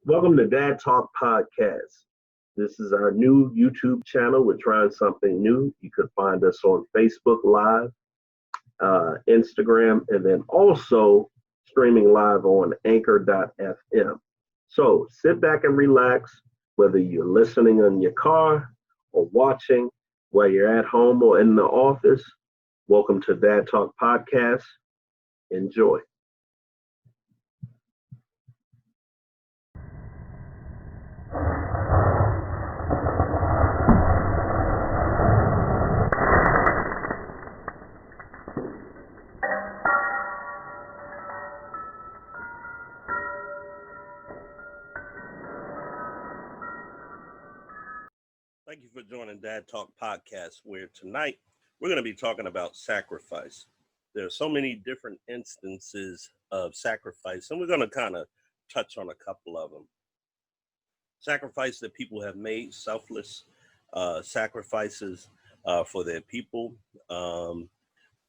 Welcome to Dad Talk Podcast. This is our new YouTube channel. We're trying something new. You could find us on Facebook Live, Instagram, and then also streaming live on anchor.fm. So sit back and relax, whether you're listening in your car or watching, whether you're at home or in the office. Welcome to Dad Talk Podcast. Enjoy. Thank you for joining Dad Talk Podcast, where tonight we're going to be talking about sacrifice. There are so many different instances of sacrifice, and we're going to kind of touch on a couple of them. Sacrifice that people have made, selfless sacrifices for their people,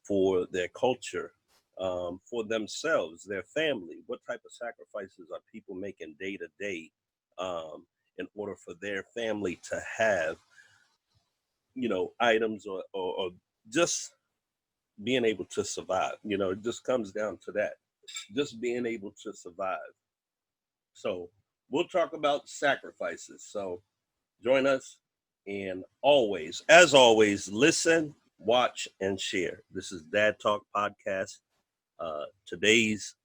for their culture, for themselves, their family. What type of sacrifices are people making day to day in order for their family to have, items or just being able to survive? It just comes down to that, just being able to survive. So we'll talk about sacrifices. So join us, and as always, listen, watch, and share. This is Dad Talk Podcast. Today's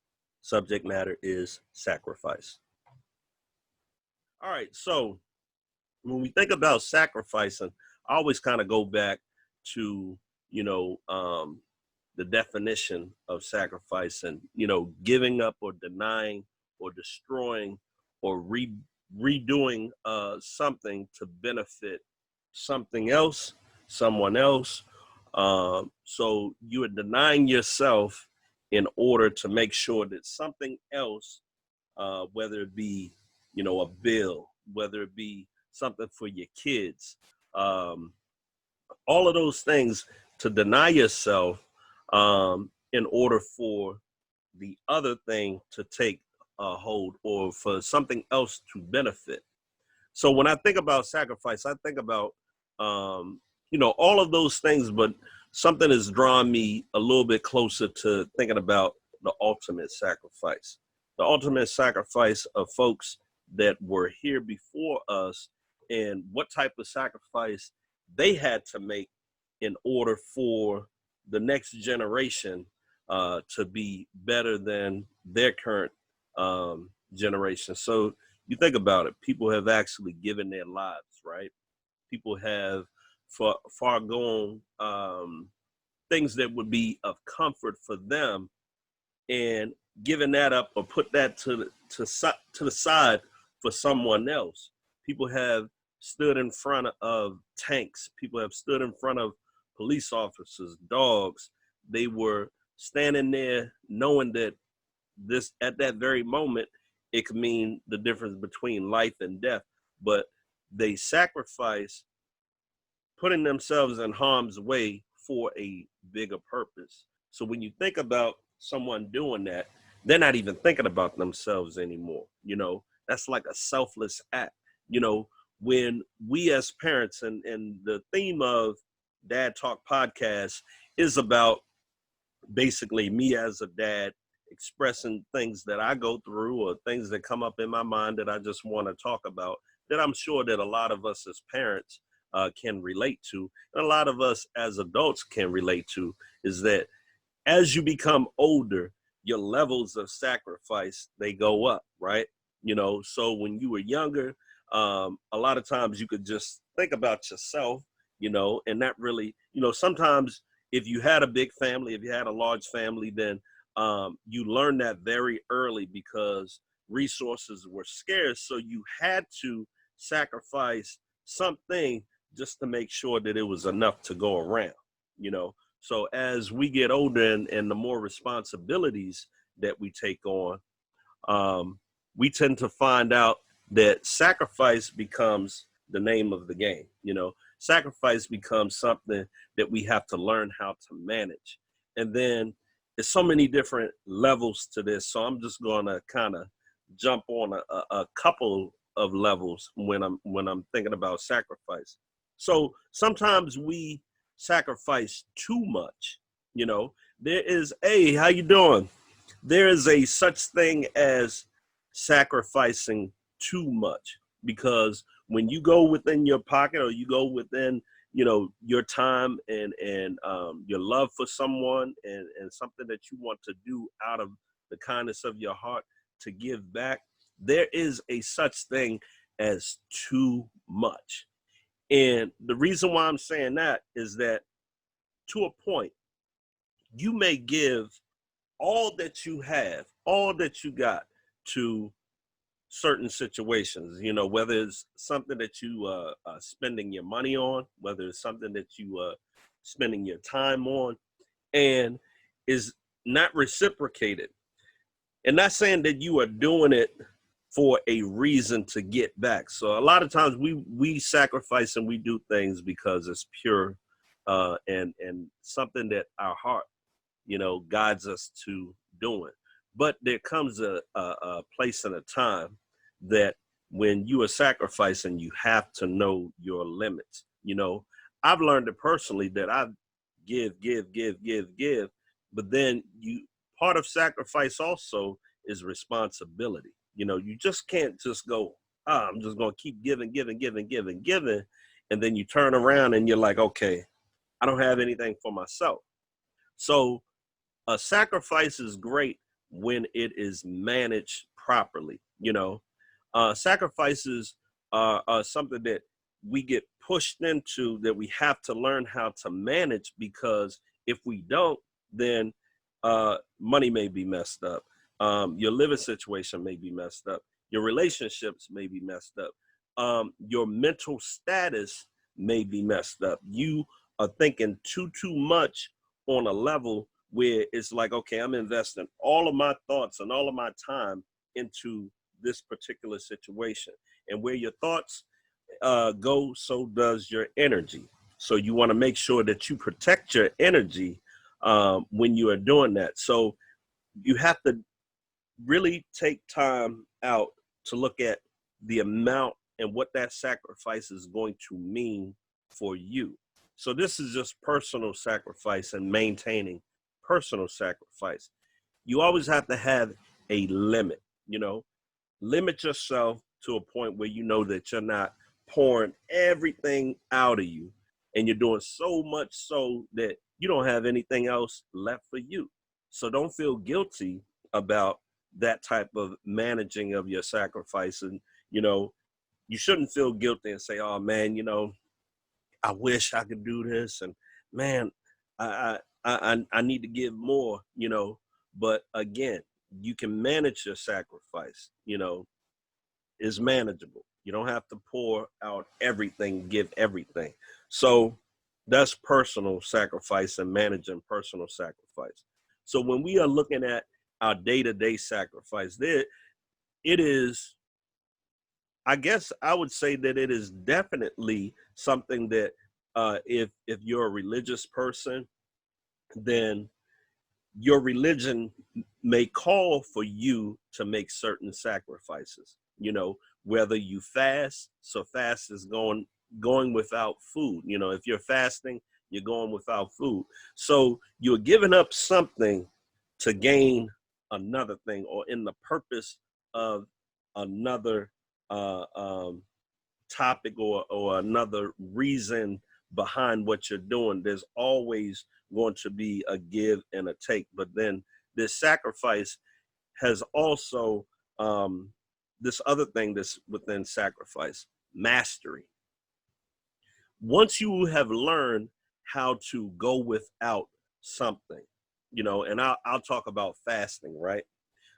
subject matter is sacrifice. All right, so when we think about sacrificing, I always kind of go back to, the definition of sacrifice and, giving up or denying or destroying or redoing something to benefit something else, someone else. So you are denying yourself in order to make sure that something else, whether it be, a bill, whether it be something for your kids, all of those things, to deny yourself in order for the other thing to take a hold or for something else to benefit. So when I think about sacrifice, I think about, all of those things, but something has drawn me a little bit closer to thinking about the ultimate sacrifice. The ultimate sacrifice of folks that were here before us, and what type of sacrifice they had to make in order for the next generation to be better than their current generation. So you think about it, people have actually given their lives, right? People have foregone things that would be of comfort for them, and giving that up or put that to the side for someone else. People have stood in front of tanks. People have stood in front of police officers, dogs. They were standing there knowing that this, at that very moment, it could mean the difference between life and death. But they sacrifice putting themselves in harm's way for a bigger purpose. So when you think about someone doing that, they're not even thinking about themselves anymore. That's like a selfless act. When we as parents, and the theme of Dad Talk Podcast is about basically me as a dad expressing things that I go through or things that come up in my mind that I just want to talk about, that I'm sure that a lot of us as parents can relate to, and a lot of us as adults can relate to, is that as you become older, your levels of sacrifice, they go up, right? So when you were younger, a lot of times you could just think about yourself, and not really, sometimes if you had a big family, if you had a large family, then you learn that very early because resources were scarce. So you had to sacrifice something just to make sure that it was enough to go around, So as we get older and the more responsibilities that we take on, we tend to find out that sacrifice becomes the name of the game. Sacrifice becomes something that we have to learn how to manage. And then there's so many different levels to this. So I'm just going to kind of jump on a couple of levels when I'm thinking about sacrifice. So sometimes we sacrifice too much. You know, there is a how you doing? There is a such thing as sacrificing too much, because when you go within your pocket, or you go within, you know, your time and your love for someone, and something that you want to do out of the kindness of your heart to give back, there is a such thing as too much. And the reason why I'm saying that is that, to a point, you may give all that you have, all that you got, to certain situations, you know, whether it's something that you spending your money on, whether it's something that you spending your time on, and is not reciprocated. And not saying that you are doing it for a reason to get back. So a lot of times we sacrifice and we do things because it's pure, and something that our heart, you know, guides us to doing. But there comes a place and a time that when you are sacrificing, you have to know your limits. You know, I've learned it personally that I give, but then you, part of sacrifice also is responsibility. You know, you just can't just go, I'm just gonna keep giving, and then you turn around and you're like, okay, I don't have anything for myself. So a sacrifice is great when it is managed properly. You know, sacrifices are something that we get pushed into, that we have to learn how to manage, because if we don't, then money may be messed up. Your living situation may be messed up. Your relationships may be messed up. Your mental status may be messed up. You are thinking too much on a level where it's like, okay, I'm investing all of my thoughts and all of my time into this particular situation. And where your thoughts go, so does your energy. So you want to make sure that you protect your energy when you are doing that. So you have to really take time out to look at the amount and what that sacrifice is going to mean for you. So this is just personal sacrifice and maintaining personal sacrifice. You always have to have a limit, you know, limit yourself to a point where you know that you're not pouring everything out of you, and you're doing so much so that you don't have anything else left for you. So don't feel guilty about that type of managing of your sacrifice. And, you know, you shouldn't feel guilty and say, oh man, you know, I wish I could do this. And man, I need to give more, you know. But again, you can manage your sacrifice, you know, is manageable. You don't have to pour out everything, give everything. So that's personal sacrifice and managing personal sacrifice. So when we are looking at our day-to-day sacrifice, there it is, I guess I would say that it is definitely something that if you're a religious person, then your religion may call for you to make certain sacrifices, you know, whether you fast. So fast is going without food. You know, if you're fasting, you're going without food. So you're giving up something to gain another thing, or in the purpose of another topic, or another reason behind what you're doing. There's always going to be a give and a take. But then this sacrifice has also this other thing that's within sacrifice: mastery. Once you have learned how to go without something, you know, and I'll talk about fasting, right?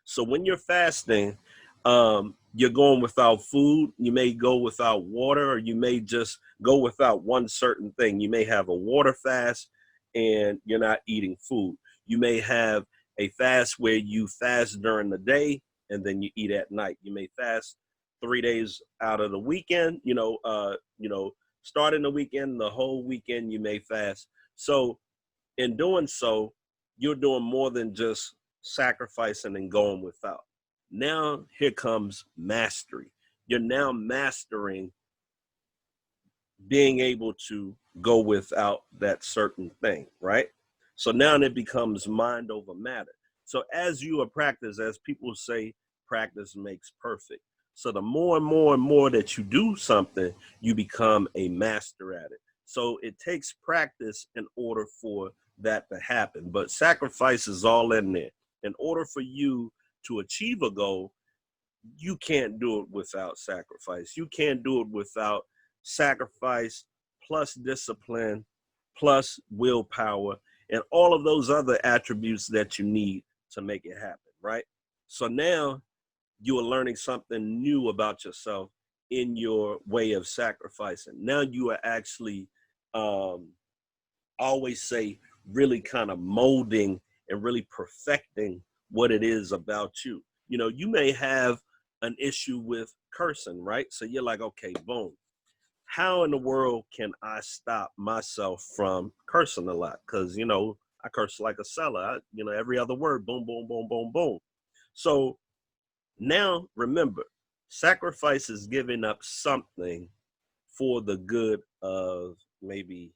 So when you're fasting, you're going without food. You may go without water, or you may just go without one certain thing. You may have a water fast and you're not eating food. You may have a fast where you fast during the day and then you eat at night. You may fast 3 days out of the weekend, starting the weekend, the whole weekend you may fast. So in doing so, you're doing more than just sacrificing and going without. Now here comes mastery. You're now mastering being able to go without that certain thing, right? So now it becomes mind over matter. So as you are practice, as people say, practice makes perfect. So the more and more and more that you do something, you become a master at it. So it takes practice in order for that to happen. But sacrifice is all in there. In order for you to achieve a goal, you can't do it without sacrifice. You can't do it without sacrifice plus discipline plus willpower and all of those other attributes that you need to make it happen, right? So now you are learning something new about yourself in your way of sacrificing. Now you are actually, always say, really kind of molding and really perfecting what it is about you. You know, you may have an issue with cursing, right? So you're like, okay, boom. How in the world can I stop myself from cursing a lot? Because, you know, I curse like a seller. Every other word, boom, boom, boom, boom, boom. So now remember, sacrifice is giving up something for the good of maybe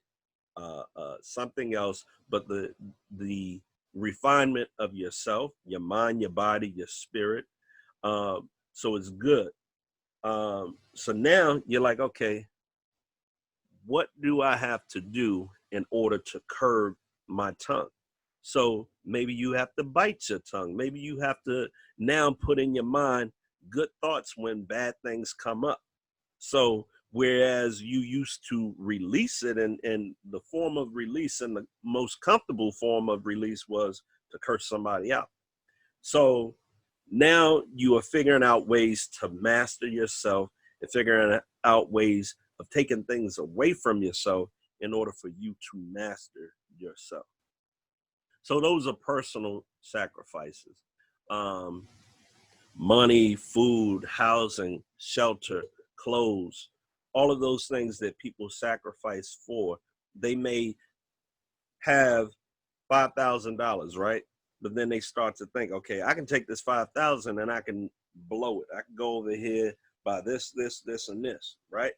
something else, but the refinement of yourself, your mind, your body, your spirit. So it's good. So now you're like, okay, what do I have to do in order to curb my tongue? So maybe you have to bite your tongue. Maybe you have to now put in your mind good thoughts when bad things come up. So whereas you used to release it, and the form of release and the most comfortable form of release was to curse somebody out. So now you are figuring out ways to master yourself and figuring out ways of taking things away from yourself in order for you to master yourself. So those are personal sacrifices. Um, Money, food, housing, shelter, clothes, all of those things that people sacrifice for. They may have $5,000, right? But then they start to think, okay, I can take this 5,000 and I can blow it. I can go over here, buy this, this, and this, right?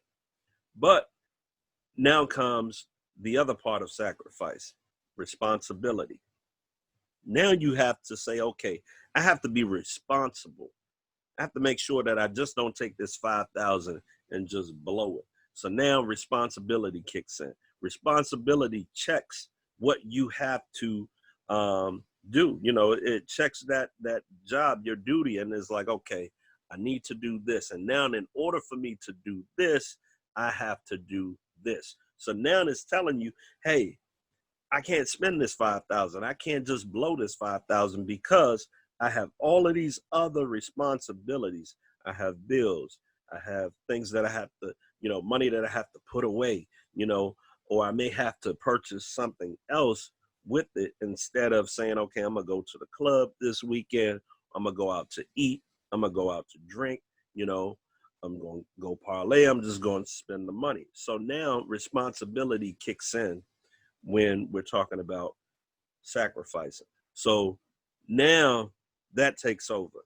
But now comes the other part of sacrifice, responsibility. Now you have to say, okay, I have to be responsible. I have to make sure that I just don't take this 5,000 and just blow it. So now responsibility kicks in. Responsibility checks what you have to do. You know, it checks that job, your duty, and is like, okay, I need to do this. And now in order for me to do this, I have to do this. So now it's telling you, hey, I can't spend this 5,000. I can't just blow this 5,000 because I have all of these other responsibilities. I have bills. I have things that I have to, money that I have to put away, or I may have to purchase something else with it instead of saying, okay, I'm going to go to the club this weekend. I'm going to go out to eat. I'm going to go out to drink, I'm going to go parlay. I'm just going to spend the money. So now responsibility kicks in when we're talking about sacrificing. So now that takes over.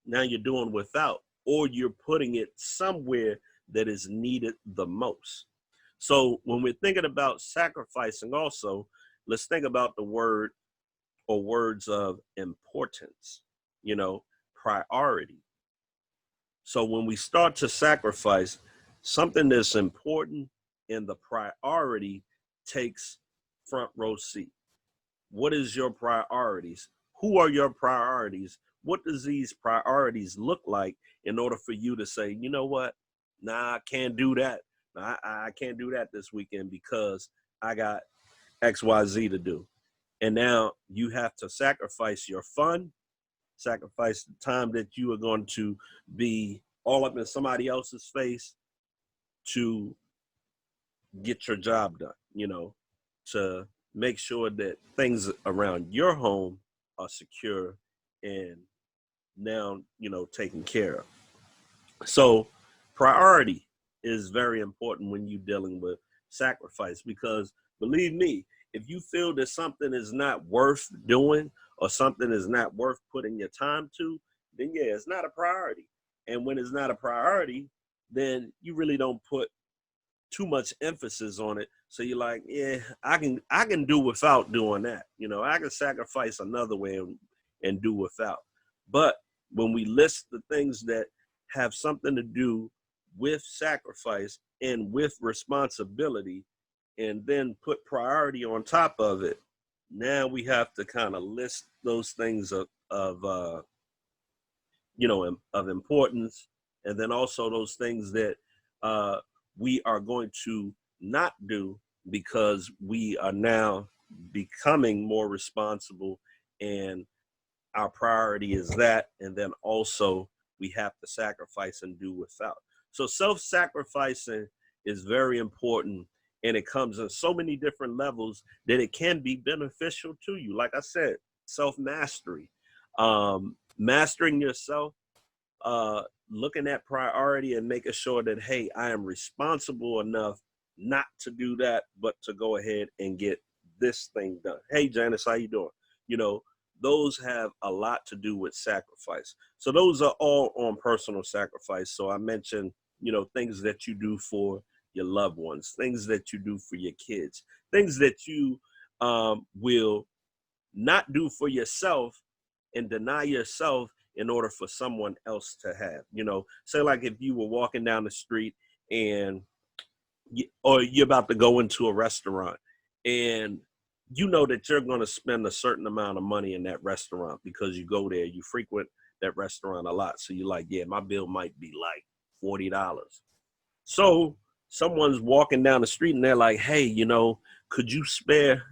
Now you're doing without, or you're putting it somewhere that is needed the most. So when we're thinking about sacrificing also, let's think about the word or words of importance, priority. So when we start to sacrifice, something that's important in the priority takes front row seat. What is your priorities? Who are your priorities? What does these priorities look like in order for you to say, you know what? Nah, I can't do that. Nah, I can't do that this weekend because I got XYZ to do. And now you have to sacrifice your fun, sacrifice the time that you are going to be all up in somebody else's face to get your job done, to make sure that things around your home are secure and now, taken care of. So priority is very important when you're dealing with sacrifice, because believe me, if you feel that something is not worth doing or something is not worth putting your time to, then yeah, it's not a priority. And when it's not a priority, then you really don't put too much emphasis on it. So you're like, yeah, I can do without doing that. I can sacrifice another way and do without. But when we list the things that have something to do with sacrifice and with responsibility, and then put priority on top of it, now we have to kind of list those things of importance, and then also those things that uh, we are going to not do because we are now becoming more responsible, and our priority is that, and then also we have to sacrifice and do without. So self-sacrificing is very important, and it comes in so many different levels that it can be beneficial to you. Like I said, self-mastery, mastering yourself, looking at priority and making sure that, hey, I am responsible enough not to do that, but to go ahead and get this thing done. Hey, Janice, how you doing? You know, those have a lot to do with sacrifice. So those are all on personal sacrifice. So I mentioned, things that you do for your loved ones, things that you do for your kids, things that you will not do for yourself and deny yourself in order for someone else to have. Say like if you were walking down the street and or you're about to go into a restaurant, and you know that you're going to spend a certain amount of money in that restaurant because you go there, you frequent that restaurant a lot. So you're like, yeah, my bill might be like $40. So someone's walking down the street and they're like, hey, could you spare,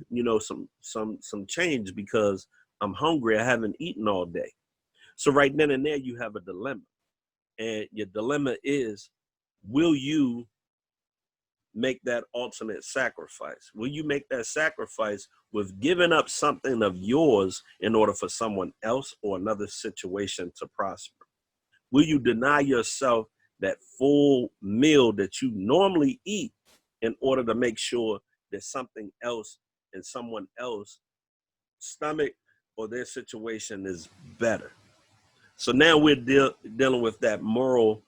some change because I'm hungry. I haven't eaten all day. So right then and there, you have a dilemma. And your dilemma is, will you make that ultimate sacrifice? Will you make that sacrifice with giving up something of yours in order for someone else or another situation to prosper? Will you deny yourself that full meal that you normally eat in order to make sure that something else and someone else stomach or their situation is better? So now we're dealing with that moral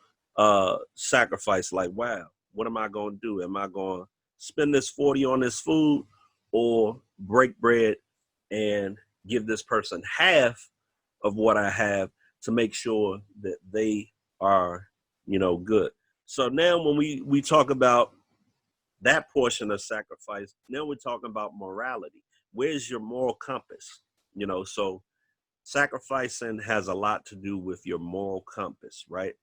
sacrifice. Like, wow, what am I going to do? Am I going to spend this 40 on this food, or break bread and give this person half of what I have to make sure that they are, good? So now when we talk about that portion of sacrifice, now we're talking about morality. Where's your moral compass? So sacrificing has a lot to do with your moral compass, right?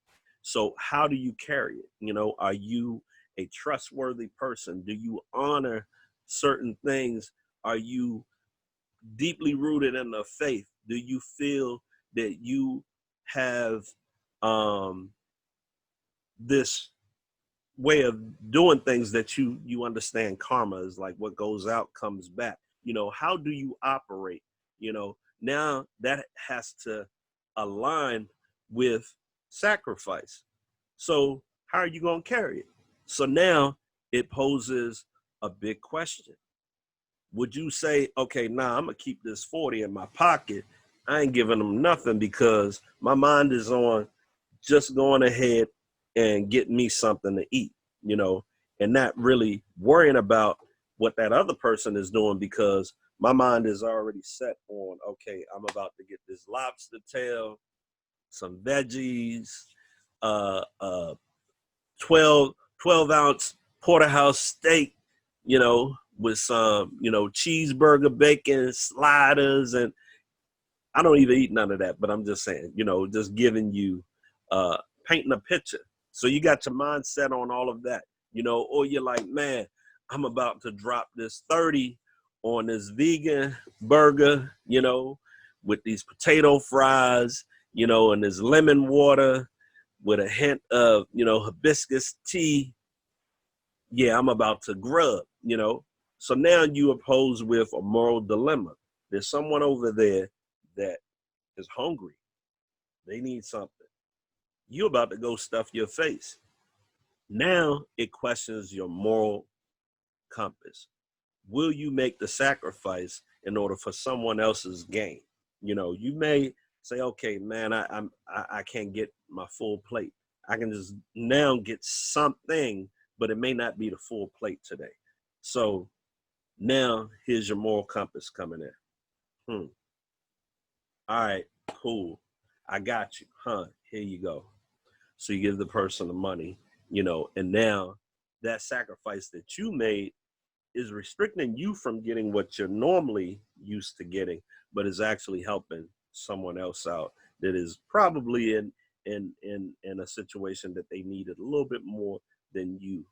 So how do you carry it? Are you a trustworthy person? Do you honor certain things? Are you deeply rooted in the faith? Do you feel that you have um, this way of doing things that you understand karma is like what goes out comes back? How do you operate? Now that has to align with sacrifice. So how are you going to carry it? So now it poses a big question. Would you say, okay, nah, I'm gonna keep this 40 in my pocket, I ain't giving them nothing because my mind is on just going ahead and getting me something to eat, you know, and not really worrying about what that other person is doing, because my mind is already set on, okay, I'm about to get this lobster tail, some veggies, uh, uh, 12 ounce porterhouse steak, with some, cheeseburger, bacon, sliders, and I don't even eat none of that, but I'm just saying, just giving you, painting a picture. So you got your mindset on all of that, or you're like, man, I'm about to drop this 30 on this vegan burger, with these potato fries, and this lemon water with a hint of, hibiscus tea. Yeah, I'm about to grub. So now you oppose with a moral dilemma. There's someone over there that is hungry. They need something. You about to go stuff your face. Now it questions your moral compass. Will you make the sacrifice in order for someone else's gain? You may say, okay, man, I can't get my full plate. I can just now get something, but it may not be the full plate today. So now here's your moral compass coming in. All right, cool. I got you. Here you go. So you give the person the money, and now that sacrifice that you made is restricting you from getting what you're normally used to getting, but is actually helping someone else out that is probably in a situation that they needed a little bit more than you.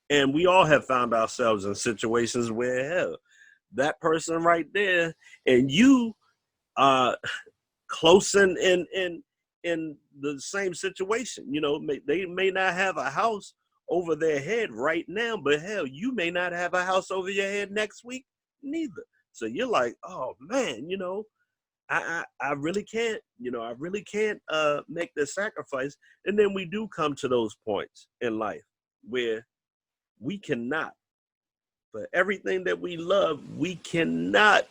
And we all have found ourselves in situations where, hell, that person right there and you are close in the same situation. They may not have a house over their head right now, but hell, you may not have a house over your head next week neither. So you're like, oh man, I really can't, I really can't make this sacrifice. And then we do come to those points in life where we cannot, for everything that we love, we cannot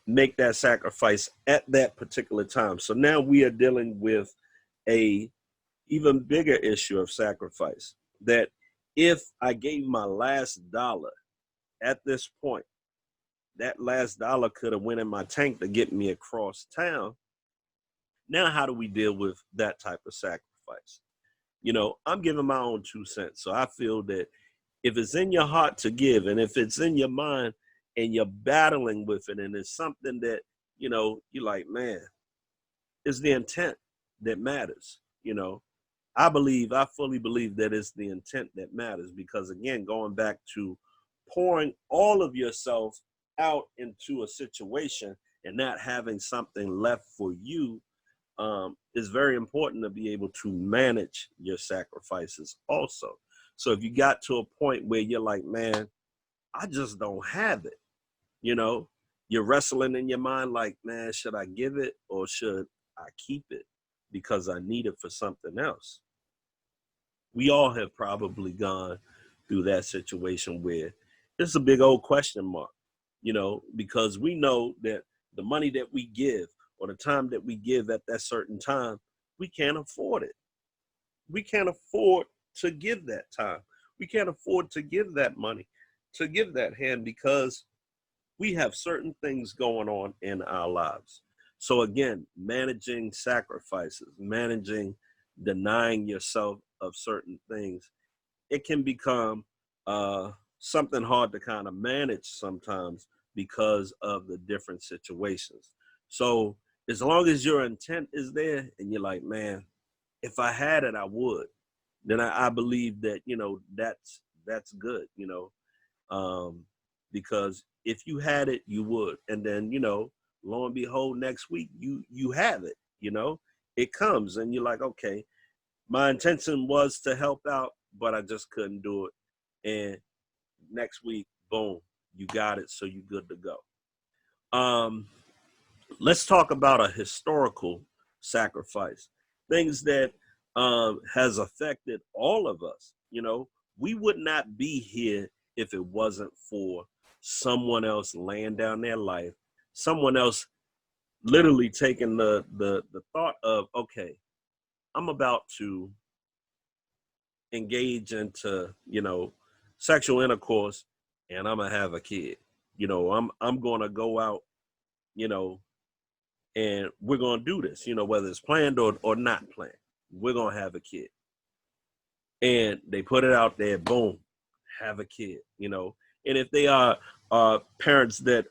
make that sacrifice at that particular time. So now we are dealing with a even bigger issue of sacrifice, that if I gave my last dollar at this point, that last dollar could have went in my tank to get me across town. Now, how do we deal with that type of sacrifice? I'm giving my own 2 cents. So I feel that if it's in your heart to give, and if it's in your mind and you're battling with it, and it's something that, you're like, man, it's the intent that matters. I fully believe that it's the intent that matters, because again, going back to pouring all of yourself out into a situation and not having something left for you, is very important to be able to manage your sacrifices also. So if you got to a point where you're like, man, I just don't have it, you're wrestling in your mind like, man, should I give it or should I keep it because I need it for something else? We all have probably gone through that situation where it's a big old question mark, because we know that the money that we give or the time that we give at that certain time, we can't afford it. We can't afford to give that time. We can't afford to give that money, to give that hand, because we have certain things going on in our lives. So again, managing sacrifices, managing denying yourself of certain things, it can become something hard to kind of manage sometimes because of the different situations. So as long as your intent is there and you're like, man, if I had it, I would, then I believe that, that's good, because if you had it, you would. And then, lo and behold, next week, you have it, it comes and you're like, okay, my intention was to help out, but I just couldn't do it. And next week, boom, you got it. So you're good to go. Let's talk about a historical sacrifice, things that has affected all of us. We would not be here if it wasn't for someone else laying down their life, someone else literally taking the thought of, okay, I'm about to engage into, sexual intercourse and I'm gonna have a kid. I'm gonna go out, and we're gonna do this, whether it's planned or not planned. We're gonna have a kid. And they put it out there, boom, have a kid, And if they are parents that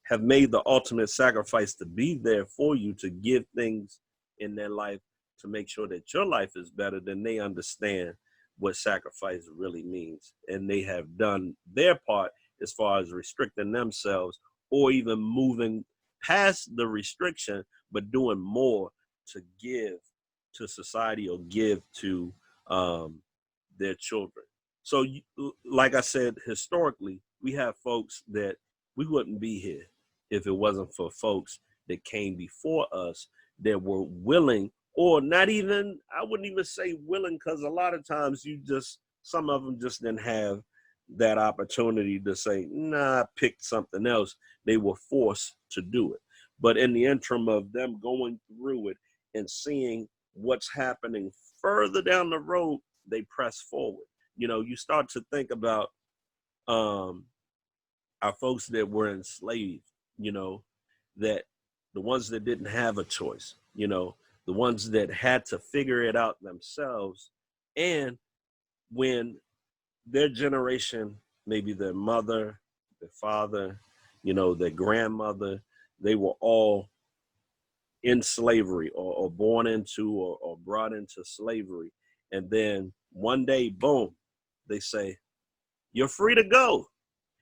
have made the ultimate sacrifice to be there for you, to give things in their life to make sure that your life is better, then they understand what sacrifice really means. And they have done their part as far as restricting themselves or even moving past the restriction, but doing more to give to society or give to their children. So, like I said, historically, we have folks that we wouldn't be here if it wasn't for folks that came before us that were willing, or not even, I wouldn't even say willing, because a lot of times some of them just didn't have that opportunity to say, nah, I picked something else. They were forced to do it. But in the interim of them going through it and seeing what's happening further down the road, they press forward. You start to think about um, our folks that were enslaved, you know, that the ones that didn't have a choice, the ones that had to figure it out themselves. And when their generation, maybe their mother, their father, their grandmother, they were all in slavery or born into or brought into slavery. And then one day, boom, they say, you're free to go.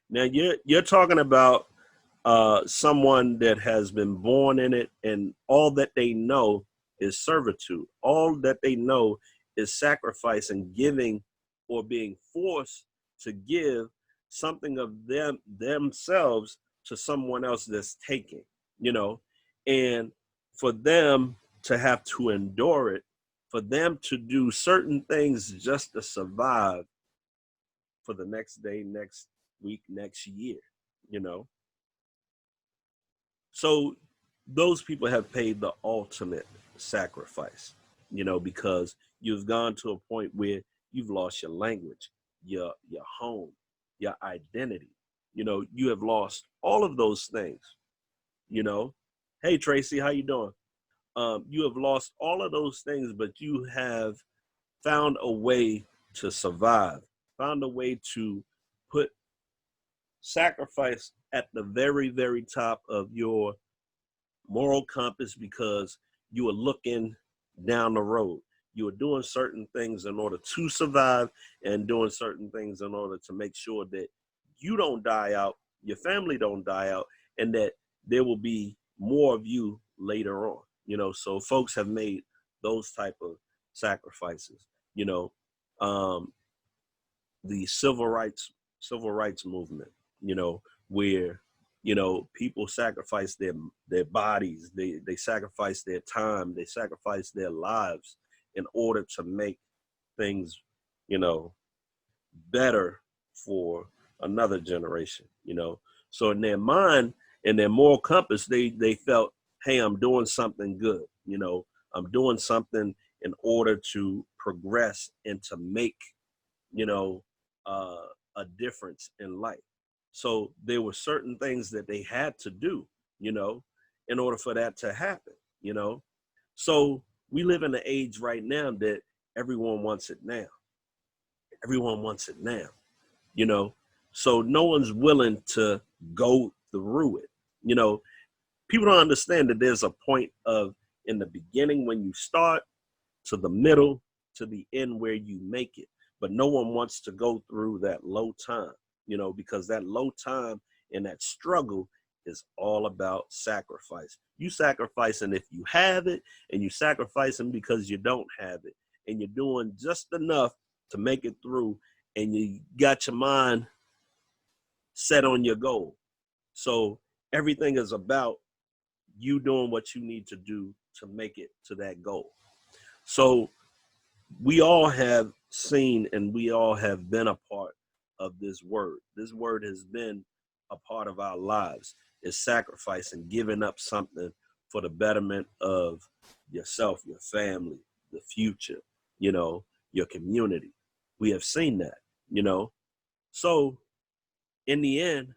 Now you're talking about someone that has been born in it, and all that they know is servitude. All that they know is sacrifice and giving, or being forced to give something of themselves to someone else that's taking, and for them to have to endure it, for them to do certain things just to survive for the next day, next week, next year, you know. So those people have paid the ultimate sacrifice, because you've gone to a point where you've lost your language, your home, your identity. You have lost all of those things, you know. Hey Tracy, how you doing? You have lost all of those things, but you have found a way to survive, found a way to put sacrifice at the very, very top of your moral compass, because you are looking down the road. You are doing certain things in order to survive, and doing certain things in order to make sure that you don't die out, your family don't die out, and that there will be more of you later on. So folks have made those type of sacrifices. You know, um, the civil rights movement, where people sacrifice their bodies, they sacrifice their time, they sacrifice their lives in order to make things you know better for another generation. So in their mind, in their moral compass, they felt, hey, I'm doing something good. I'm doing something in order to progress and to make you know, a difference in life. So there were certain things that they had to do, in order for that to happen, you know. So we live in an age right now that everyone wants it now. Everyone wants it now, you know. So no one's willing to go through it. People don't understand that there's a point of, in the beginning when you start, to the middle, to the end where you make it. But no one wants to go through that low time, because that low time and that struggle is all about sacrifice. You sacrificing if you have it, and you sacrificing because you don't have it. And you're doing just enough to make it through, and you got your mind set on your goal. So everything is about you doing what you need to do to make it to that goal. So we all have seen, and we all have been a part of this word. This word has been a part of our lives. Is sacrifice and giving up something for the betterment of yourself, your family, the future, your community. We have seen that. So in the end,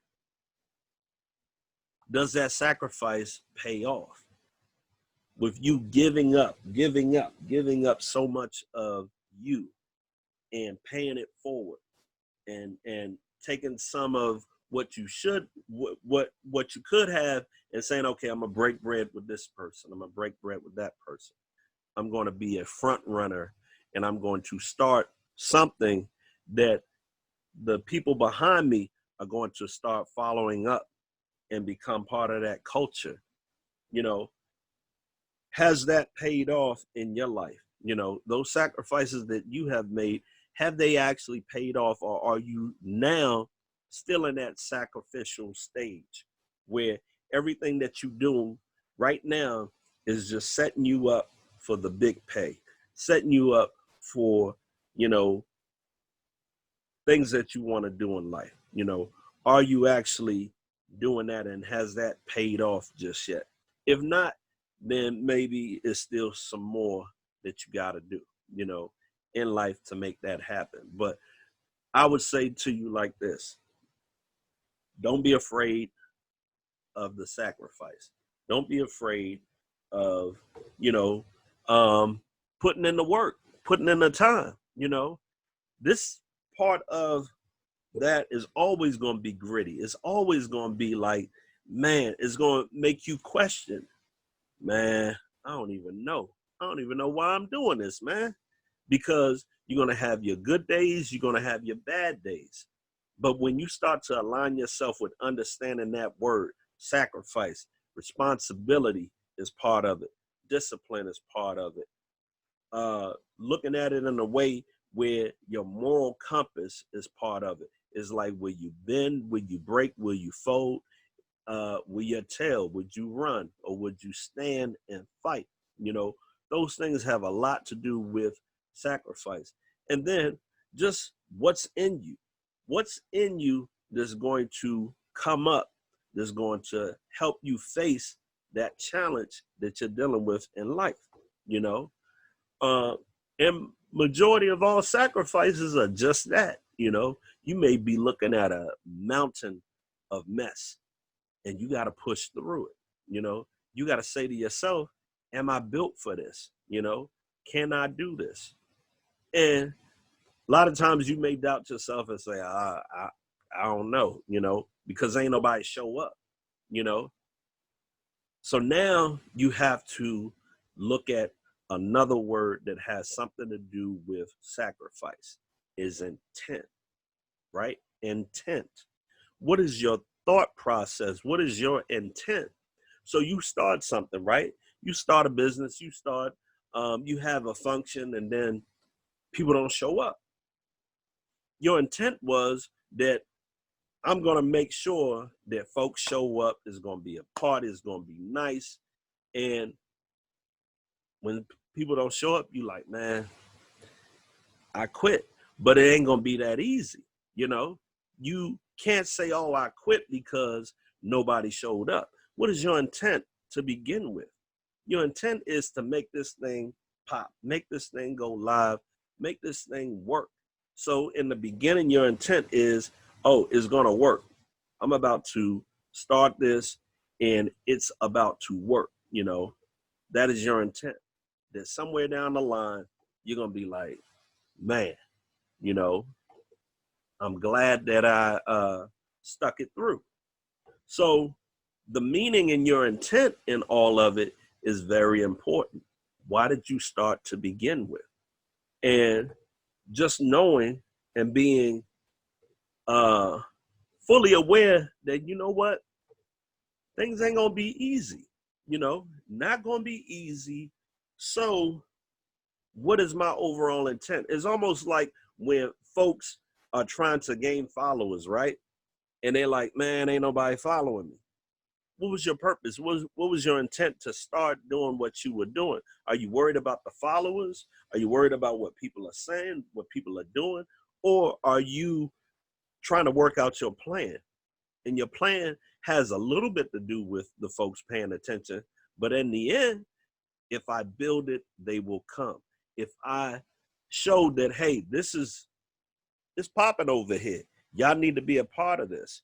does that sacrifice pay off? With you giving up so much of you, and paying it forward, and taking some of what you should, what you could have, and saying, okay, I'm gonna break bread with this person, I'm gonna break bread with that person, I'm going to be a front runner, and I'm going to start something that the people behind me are going to start following up and become part of that culture. you know has that paid off in your life? Those sacrifices that you have made, have they actually paid off, or are you now still in that sacrificial stage where everything that you do right now is just setting you up for the big pay, setting you up for, things that you want to do in life? Are you actually doing that, and has that paid off just yet? If not, then maybe it's still some more that you got to do, in life to make that happen. But I would say to you like this: don't be afraid of the sacrifice. Don't be afraid of, you know, putting in the work, putting in the time. This part of that is always going to be gritty. It's always going to be like, man, it's going to make you question, man, I don't even know. I don't even know why I'm doing this, man. Because you're going to have your good days, you're going to have your bad days. But when you start to align yourself with understanding that word, sacrifice, responsibility is part of it. Discipline is part of it. Looking at it in a way where your moral compass is part of it. It's like, will you bend, will you break, will you fold? Will you tell? Would you run, or would you stand and fight? Those things have a lot to do with sacrifice. And then just what's in you. What's in you that's going to come up, that's going to help you face that challenge that you're dealing with in life, and majority of all sacrifices are just that. You may be looking at a mountain of mess, and you got to push through it. You got to say to yourself, am I built for this? Can I do this? And a lot of times you may doubt yourself and say, I don't know, because ain't nobody show up, So now you have to look at another word that has something to do with sacrifice, is intent, right? Intent. What is your thought process? What is your intent? So you start something, right? You start a business, you have a function, and then people don't show up. Your intent was that I'm going to make sure that folks show up. It's going to be a party. It's going to be nice. And when people don't show up, you like, man, I quit. But it ain't going to be that easy. You can't say, oh, I quit because nobody showed up. What is your intent to begin with? Your intent is to make this thing pop, make this thing go live, make this thing work. So in the beginning, your intent is, oh, it's going to work. I'm about to start this and it's about to work. That is your intent. That somewhere down the line, you're going to be like, man, I'm glad that I stuck it through. So the meaning and your intent in all of it is very important. Why did you start to begin with? And just knowing and being fully aware that, what, things ain't gonna be easy, not gonna be easy. So what is my overall intent? It's almost like when folks are trying to gain followers, right? And they're like, man, ain't nobody following me. What was your purpose? What was your intent to start doing what you were doing? Are you worried about the followers? Are you worried about what people are saying, what people are doing? Or are you trying to work out your plan? And your plan has a little bit to do with the folks paying attention. But in the end, if I build it, they will come. If I show that, hey, it's popping over here. Y'all need to be a part of this.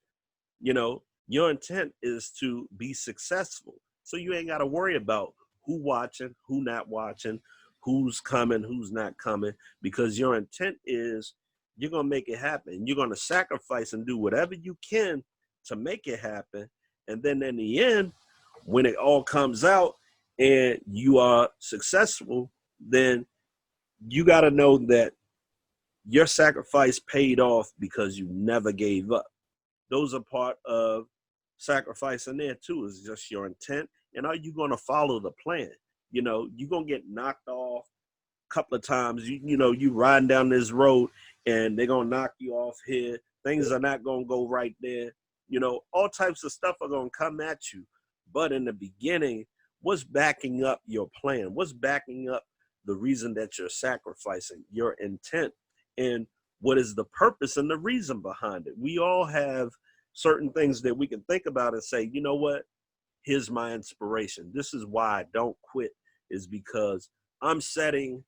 Your intent is to be successful. So you ain't got to worry about who watching, who not watching, who's coming, who's not coming, because your intent is you're going to make it happen. You're going to sacrifice and do whatever you can to make it happen. And then in the end, when it all comes out and you are successful, then you got to know that your sacrifice paid off because you never gave up. Those are part of sacrifice in there too. Is just your intent, and are you going to follow the plan? You're going to get knocked off a couple of times. You riding down this road and they're going to knock you off here. Things are not going to go right there. All types of stuff are going to come at you. But in the beginning, what's backing up your plan? What's backing up the reason that you're sacrificing? Your intent. And what is the purpose and the reason behind it? We all have certain things that we can think about and say, you know what? here's my inspiration. This is why I don't quit, is because I'm setting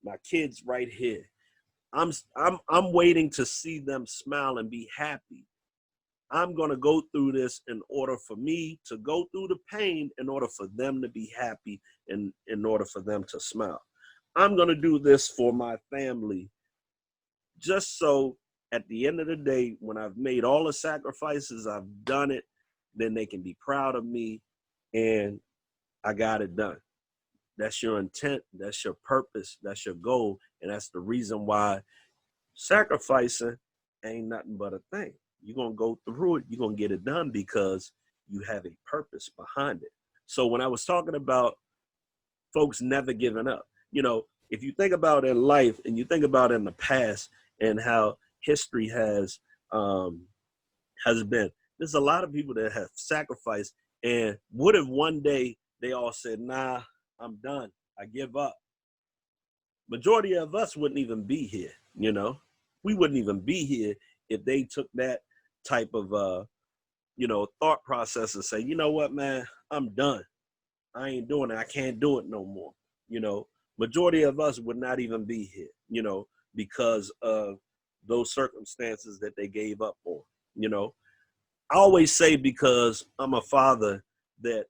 my kids right here. I'm waiting to see them smile and be happy. I'm going to go through this in order for me to go through the pain, in order for them to be happy, and in order for them to smile. I'm going to do this for my family, just so at the end of the day, when I've made all the sacrifices, I've done it, then they can be proud of me and I got it done. That's your intent. That's your purpose. That's your goal. And that's the reason why sacrificing ain't nothing but a thing. You're going to go through it. You're going to get it done because you have a purpose behind it. So when I was talking about folks never giving up, if you think about in life and you think about in the past and how history has been, there's a lot of people that have sacrificed. And what if one day they all said, nah, I'm done, I give up? Majority of us wouldn't even be here, we wouldn't even be here if they took that type of thought process and say, you know what, man, I'm done, I ain't doing it, I can't do it no more. Majority of us would not even be here, because of those circumstances that they gave up on. I always say, because I'm a father, that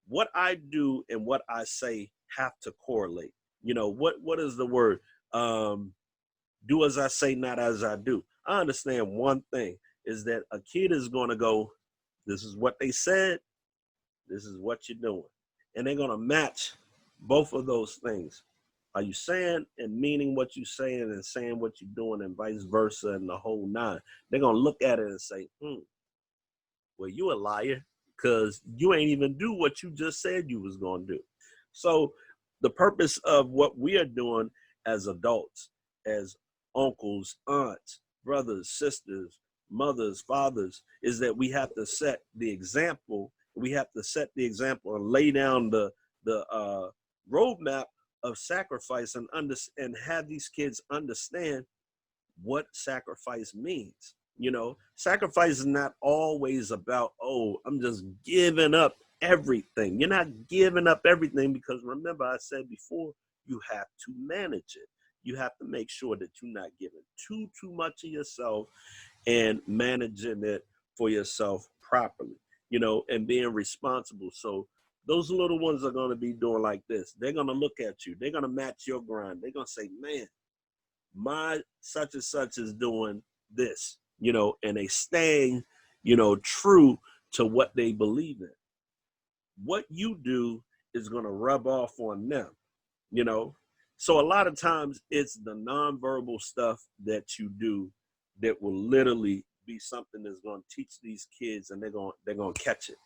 what I do and what I say have to correlate. What is the word? Do as I say, not as I do. I understand one thing is that a kid is going to go, this is what they said, this is what you're doing. And they're going to match both of those things. Are you saying and meaning what you're saying and saying what you're doing, and vice versa, and the whole nine? They're going to look at it and say, well, you a liar, because you ain't even do what you just said you was going to do. So the purpose of what we are doing as adults, as uncles, aunts, brothers, sisters, mothers, fathers, is that we have to set the example. We have to set the example and lay down the roadmap of sacrifice, and have these kids understand what sacrifice means. Sacrifice is not always about, oh, I'm just giving up everything. You're not giving up everything, because remember, I said before, you have to manage it. You have to make sure that you're not giving too much of yourself, and managing it for yourself properly, and being responsible. So those little ones are going to be doing like this. They're going to look at you. They're going to match your grind. They're going to say, man, my such and such is doing this, and they staying, true to what they believe in. What you do is going to rub off on them, So a lot of times it's the nonverbal stuff that you do that will literally be something that's going to teach these kids, and they're going to catch it.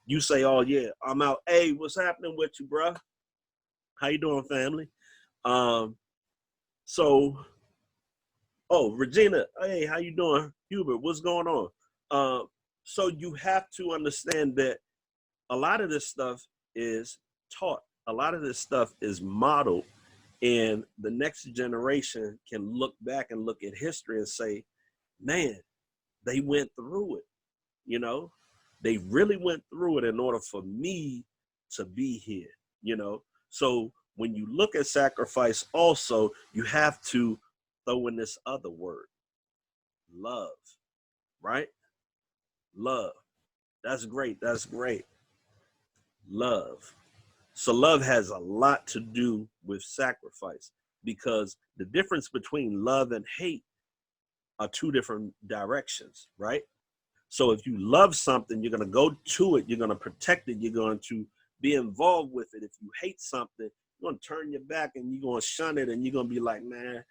You say, oh yeah, I'm out. Hey, what's happening with you, bruh? How you doing, family? Regina, hey, how you doing? Hubert, what's going on? So you have to understand that a lot of this stuff is taught. A lot of this stuff is modeled, and the next generation can look back and look at history and say, man, they went through it. They really went through it in order for me to be here. So when you look at sacrifice, also, you have to throw in this other word, love, right? Love. That's great. That's great. Love. So love has a lot to do with sacrifice, because the difference between love and hate are two different directions, right? So if you love something, you're going to go to it, you're going to protect it, you're going to be involved with it. If you hate something, you're going to turn your back and you're going to shun it, and you're going to be like, man,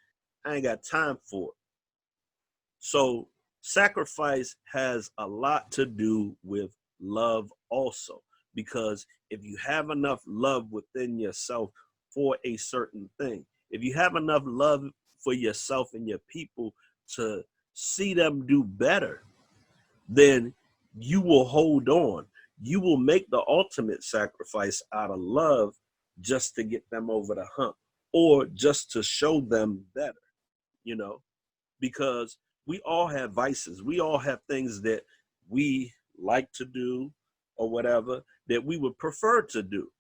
I ain't got time for it. So sacrifice has a lot to do with love also, because if you have enough love within yourself for a certain thing, if you have enough love for yourself and your people to see them do better, then you will hold on. You will make the ultimate sacrifice out of love, just to get them over the hump, or just to show them better, because we all have vices. We all have things that we like to do, or whatever that we would prefer to do.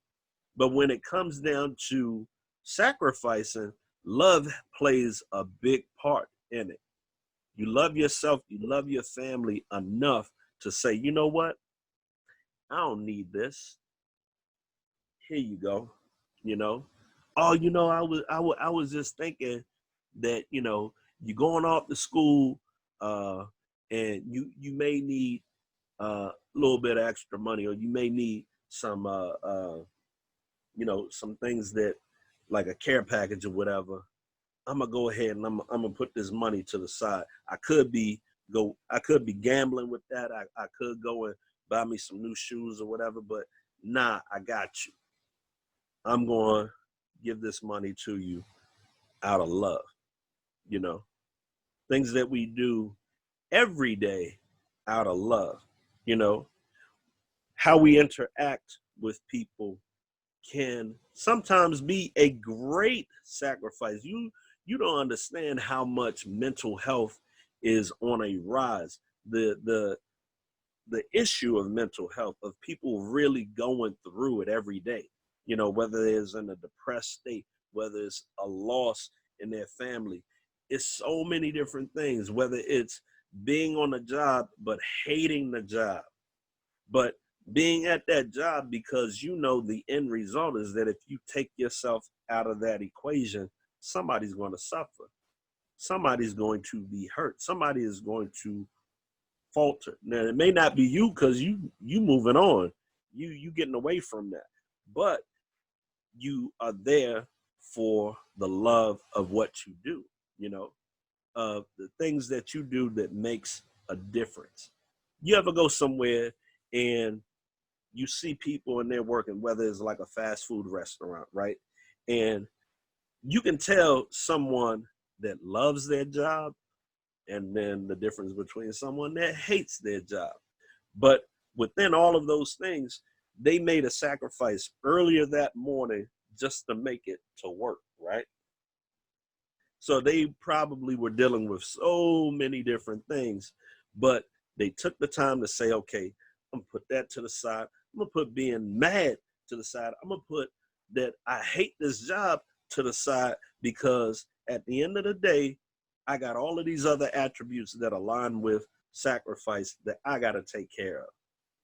But when it comes down to sacrificing, love plays a big part in it. You love yourself, you love your family enough to say, you know what? I don't need this. Here you go. You know, oh, I was just thinking that, you're going off to school, uh, and you may need a little bit of extra money, or you may need some some things that, like a care package or whatever. I'm gonna go ahead and I'm gonna put this money to the side. I could be gambling with that. I could go and buy me some new shoes or whatever, but nah, I got you. I'm going to give this money to you out of love. You know, things that we do every day out of love. You know, how we interact with people can sometimes be a great sacrifice. You don't understand how much mental health is on a rise. The issue of mental health, of people really going through it every day, whether it's in a depressed state, whether it's a loss in their family. It's so many different things, whether it's being on a job but hating the job, but being at that job because the end result is that if you take yourself out of that equation, somebody's going to suffer. Somebody's going to be hurt. Somebody is going to falter. Now, it may not be you, because you moving on, you getting away from that, but you are there for the love of what you do, the things that you do that makes a difference. You ever go somewhere and you see people and they're working, whether it's like a fast food restaurant, right? And you can tell someone that loves their job, and then the difference between someone that hates their job. But within all of those things, they made a sacrifice earlier that morning just to make it to work, right? So they probably were dealing with so many different things, but they took the time to say, okay, I'm gonna put that to the side. I'm gonna put being mad to the side. I'm gonna put that I hate this job to the side, because at the end of the day, I got all of these other attributes that align with sacrifice that I got to take care of.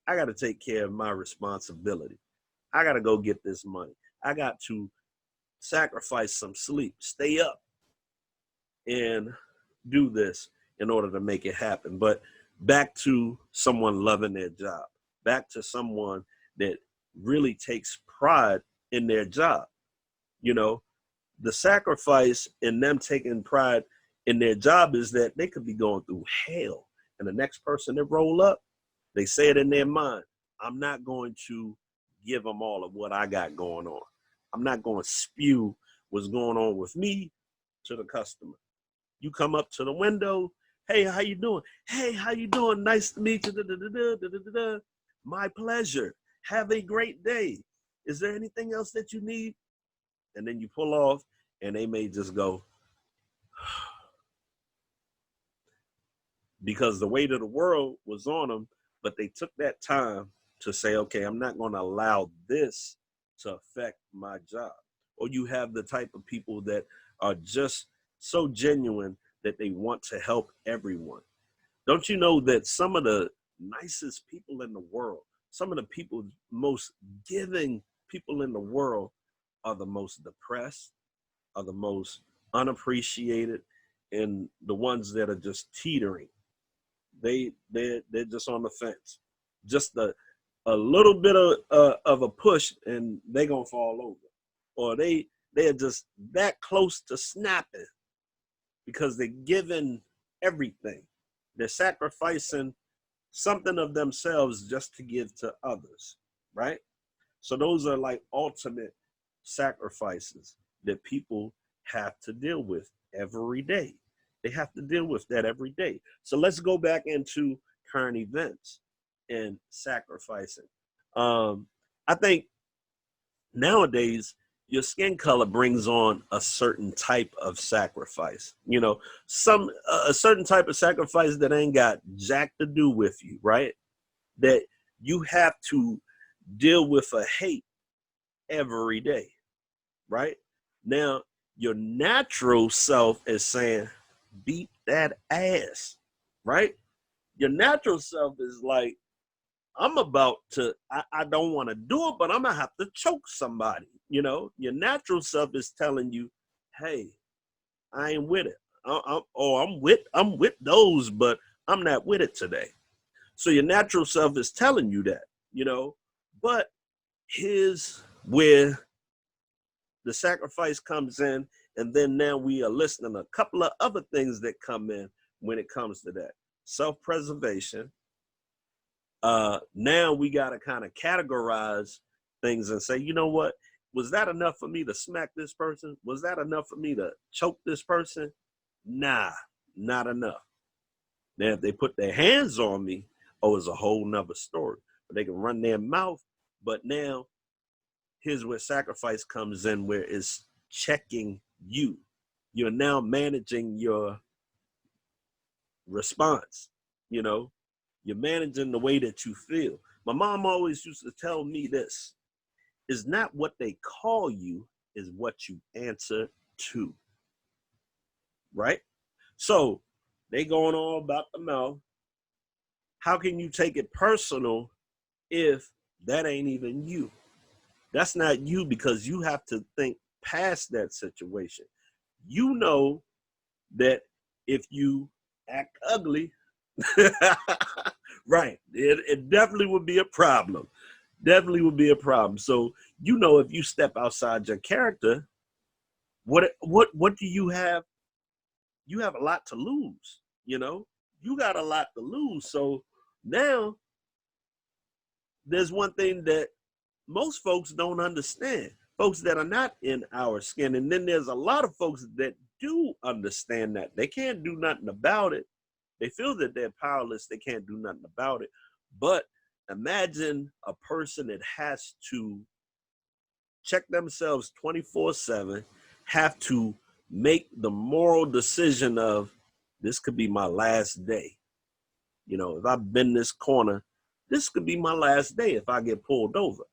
I got to take care of my responsibility. I got to go get this money. I got to sacrifice some sleep, stay up, and do this in order to make it happen. But back to someone loving their job, back to someone that really takes pride in their job. The sacrifice in them taking pride in their job is that they could be going through hell, and the next person that roll up, they say it in their mind, I'm not going to give them all of what I got going on. I'm not going to spew what's going on with me to the customer. You come up to the window, hey, how you doing? Hey, how you doing? Nice to meet you. Da-da-da-da-da-da-da-da. My pleasure. Have a great day. Is there anything else that you need? And then you pull off, and they may just go, because the weight of the world was on them, but they took that time to say, okay, I'm not going to allow this to affect my job. Or you have the type of people that are just so genuine that they want to help everyone. Don't you know that some of the nicest people in the world, some of the people, most giving people in the world, are the most depressed, are the most unappreciated, and the ones that are just teetering. They're just on the fence. Just a little bit of a push, and they're gonna fall over. Or they're just that close to snapping, because they're giving everything. They're sacrificing something of themselves just to give to others, right? So those are like ultimate sacrifices that people have to deal with every day. They have to deal with that every day. So let's go back into current events and sacrificing. I think nowadays your skin color brings on a certain type of sacrifice. A certain type of sacrifice that ain't got jack to do with you, right? That you have to deal with a hate every day, right? Now, your natural self is saying, beat that ass, right? Your natural self is like, I'm about to, I don't want to do it, but I'm gonna have to choke somebody. You know, your natural self is telling you, hey, I ain't with it. I'm with those, but I'm not with it today. So your natural self is telling you that, you know. But here's where the sacrifice comes in, and then now we are listening to a couple of other things that come in when it comes to that. Self-preservation. Now we got to kind of categorize things and say, you know what? Was that enough for me to smack this person? Was that enough for me to choke this person? Nah, not enough. Now, if they put their hands on me, oh, it's a whole nother story. But they can run their mouth. But now, here's where sacrifice comes in, where it's checking you. You're now managing your response, you know? You're managing the way that you feel. My mom always used to tell me this: is not what they call you, is what you answer to. Right? So they going on about the mouth. How can you take it personal if that ain't even you? That's not you, because you have to think past that situation. You know that if you act ugly, right, it definitely would be a problem. Definitely would be a problem. So you know, if you step outside your character, what do you have? You have a lot to lose. You know, you got a lot to lose. So now there's one thing that most folks don't understand. Folks that are not in our skin, and then there's a lot of folks that do understand that they can't do nothing about it. They feel that they're powerless. They can't do nothing about it. But imagine a person that has to check themselves 24/7, have to make the moral decision of, this could be my last day. You know, if I bend this corner, this could be my last day if I get pulled over.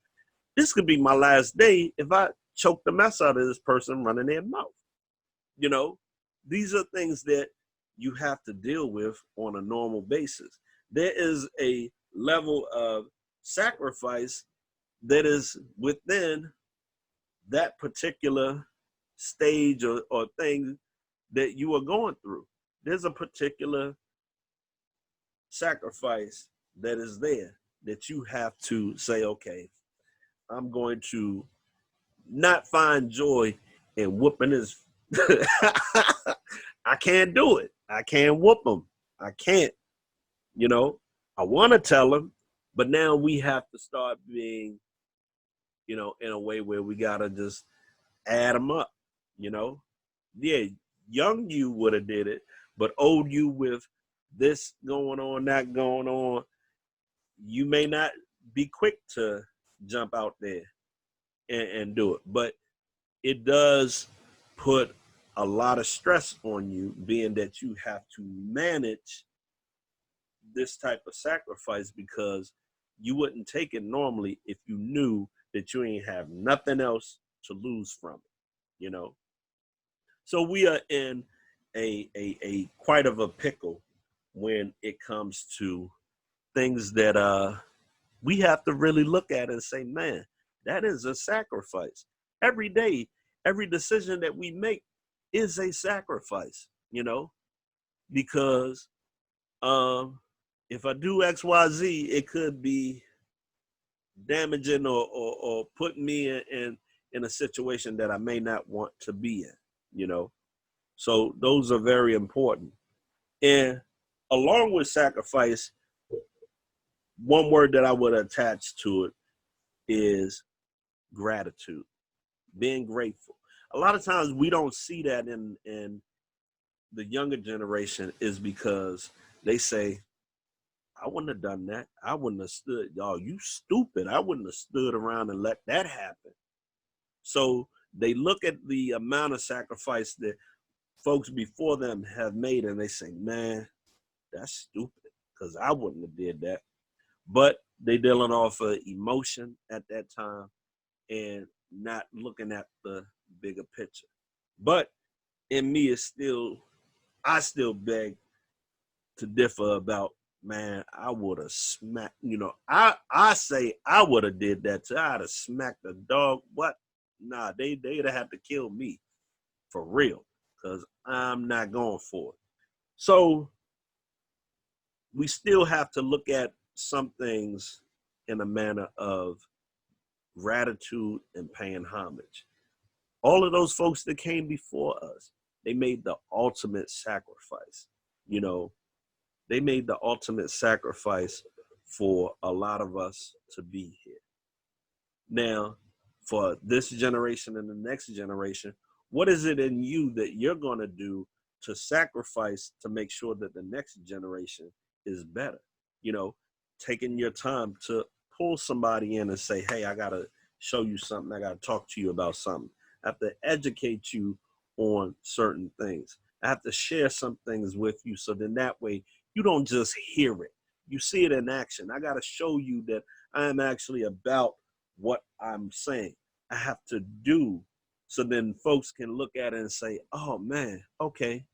This could be my last day if I choke the mess out of this person running their mouth. You know, these are things that you have to deal with on a normal basis. There is a level of sacrifice that is within that particular stage or thing that you are going through. There's a particular sacrifice that is there that you have to say, okay, I'm going to not find joy in whooping his. I can't do it. I can't whoop him. I can't. You know, I want to tell him, but now we have to start being, you know, in a way where we gotta just add them up. You know, yeah, young you would have did it, but old you with this going on, that going on, you may not be quick to jump out there and do it. But it does put a lot of stress on you, being that you have to manage this type of sacrifice, because you wouldn't take it normally if you knew that you ain't have nothing else to lose from it, you know. So we are in a quite of a pickle when it comes to things that we have to really look at and say, man, that is a sacrifice. Every day, every decision that we make is a sacrifice, you know, because if I do X, Y, Z, it could be damaging or putting me in a situation that I may not want to be in, you know. So those are very important. And along with sacrifice, one word that I would attach to it is gratitude, being grateful. A lot of times we don't see that in the younger generation, is because they say, I wouldn't have done that. I wouldn't have stood. Y'all, you stupid. I wouldn't have stood around and let that happen. So they look at the amount of sacrifice that folks before them have made, and they say, man, that's stupid, because I wouldn't have did that. But they dealing off of emotion at that time and not looking at the bigger picture. But in me, I still beg to differ about, man, I would have smacked, I say I would have did that too. I'd have smacked the dog. What? Nah, they'd have to kill me for real, because I'm not going for it. So we still have to look at some things in a manner of gratitude and paying homage. All of those folks that came before us, they made the ultimate sacrifice. You know, they made the ultimate sacrifice for a lot of us to be here. Now, for this generation and the next generation, what is it in you that you're going to do to sacrifice to make sure that the next generation is better? You know, taking your time to pull somebody in and say, hey, I got to show you something. I got to talk to you about something. I have to educate you on certain things. I have to share some things with you, so then that way you don't just hear it. You see it in action. I got to show you that I am actually about what I'm saying. I have to do, so then folks can look at it and say, oh man, okay.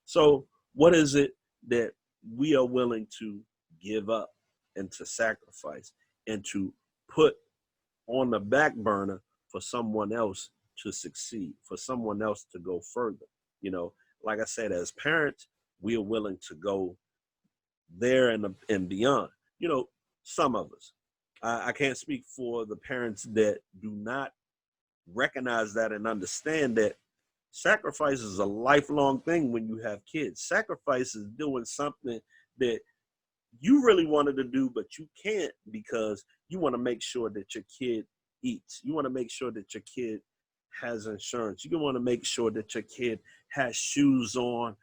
So what is it that we are willing to give up and to sacrifice and to put on the back burner for someone else to succeed, for someone else to go further? You know, like I said, as parents, we are willing to go there and beyond. You know, some of us. I can't speak for the parents that do not recognize that and understand that sacrifice is a lifelong thing when you have kids. Sacrifice is doing something that you really wanted to do, but you can't because you want to make sure that your kid eats. You want to make sure that your kid has insurance. You want to make sure that your kid has shoes on,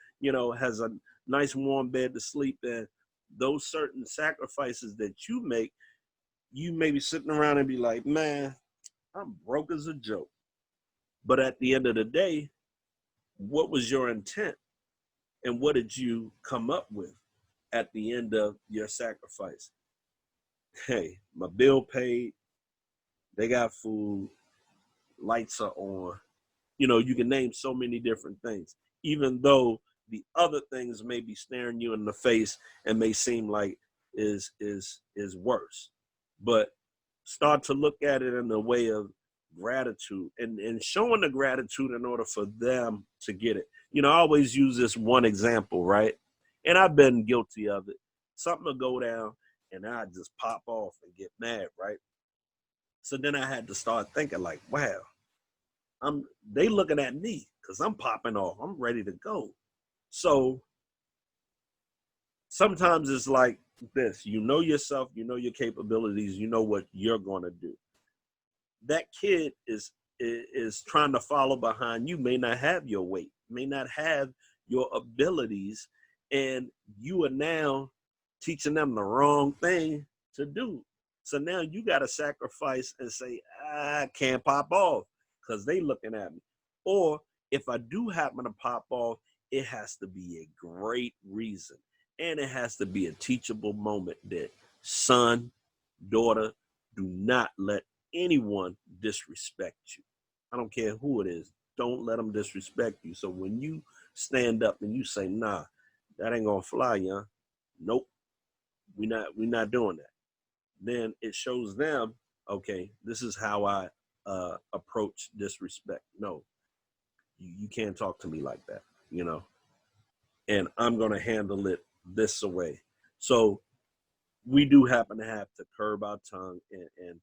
has a nice warm bed to sleep in. Those certain sacrifices that you make, you may be sitting around and be like, man, I'm broke as a joke. But at the end of the day, what was your intent? And what did you come up with at the end of your sacrifice? Hey, my bill paid, they got food, lights are on. You can name so many different things, even though the other things may be staring you in the face and may seem like is worse. But start to look at it in the way of gratitude and showing the gratitude in order for them to get it. I always use this one example, right? And I've been guilty of it. Something will go down and I just pop off and get mad, right? So then I had to start thinking like, wow, they looking at me because I'm popping off. I'm ready to go. So sometimes it's like this. You know yourself, you know your capabilities, you know what you're going to do. That kid is trying to follow behind you, may not have your weight, may not have your abilities, and you are now teaching them the wrong thing to do. So now you got to sacrifice and say, I can't pop off because they looking at me. Or if I do happen to pop off, it has to be a great reason. And it has to be a teachable moment that son, daughter, do not let anyone disrespect you. I don't care who it is. Don't let them disrespect you. So when you stand up and you say, nah, that ain't gonna fly, young. Nope. We're not doing that. Then it shows them, okay, this is how I approach disrespect. No, you can't talk to me like that, and I'm gonna handle it this way. So we do happen to have to curb our tongue and